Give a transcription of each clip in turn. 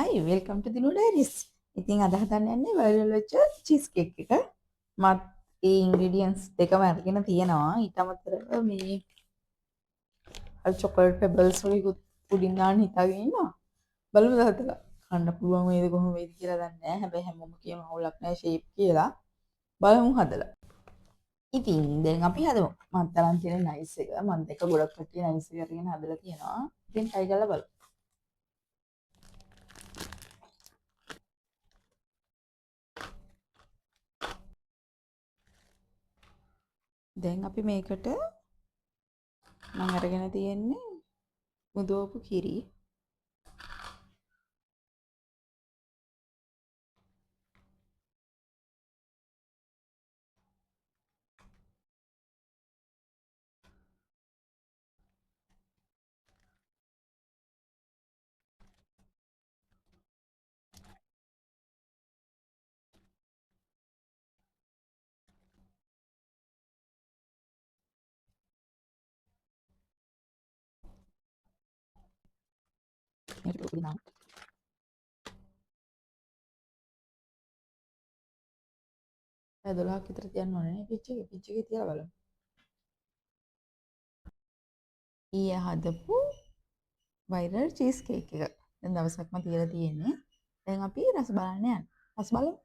Hi, welcome to the New Diaries. ඉතින් අද හදන්න යන්නේ වයලල් වෙච්ච චීස් කේක් එක. මත් ඒ ඉන්ග්‍රීඩියන්ට්ස් දෙකම අරගෙන තියෙනවා. ඊට අමතරව මේ චොකලට් පෙබල්ස් වගේ උඩින් දාන්න හිතාගෙන ඉන්නවා. බලමු දාතලා. කන්න පුළුවන් වේද කොහොම වේද කියලා දන්නේ නැහැ. හැබැයි හැමෝම කියනවා අවුලක් නැහැ ෂේප් කියලා. බලමු හදලා. ඉතින් දැන් අපි හදමු. මත් තරම් තියෙන නයිස් එක. මත් දෙක ගොඩක් කට්ටිය නයිස් එක අරගෙන හදලා තියෙනවා. ඉතින් try කරලා බලමු. දැන් අපි මේකට මම අරගෙන තියෙන්නේ මුදවපු කිරි. මේකට පොඩි නම් 12ක් විතර තියන්න ඕනේ නේ පිච් එකේ තියලා බලමු. ඊයේ හදපු වයිරල් චීස් කේක් එක. දැන් දවසක්ම තියලා තියෙන්නේ. දැන් අපි රස බලන්න යන්න. රස බලමු.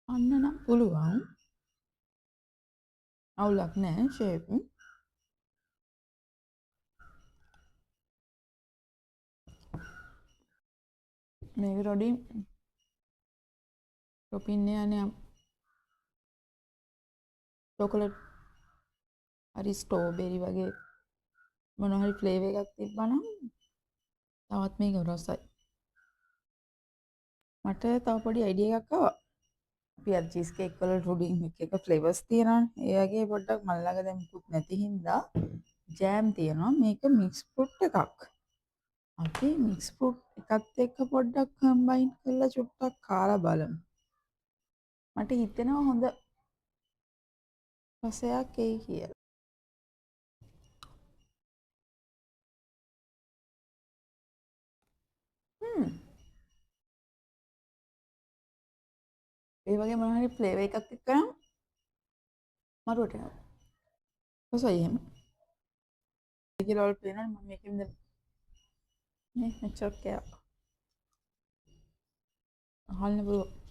අන්න නම් පුළුවන්. අවුලක් නැහැ ෂේප්. මේක රොඩි ටොපින් යන්නේ චොකලට් හරි ස්ට්‍රෝබෙරි වගේ මොන හරි ෆ්ලේවර් එකක් තිබ්බනම් තවත් මේක රසයි. මට තව පොඩි අයිඩියා එකක් ආවා. අපි අර චීස් කේක් වල රුඩින් එක ෆ්ලේවර්ස් තියෙනවානේ. ඒ වගේ පොඩ්ඩක් මල් ළඟ දැන් මුකුත් නැති හින්දා ජෑම් තියෙනවා. මේක මික්ස් ෆෘට් එකක්. අපි මික්ස් ෆෘට් එකත් එක්ක පොඩ්ඩක් කම්බයින් කරලා චුට්ටක් කාලා බලමු. මට හිතෙනවා හොඳ රසයක් එයි කියලා. ඒ වගේ මොනවා හරි ෆ්ලේවර් එකක් එක්ක නම් මරුවට යනවා. රසයි එහෙම. කියලා වල පේනවා මම මේකෙන්ද නේ මෙච්චර කෑ. අහන්න පුළුවන්.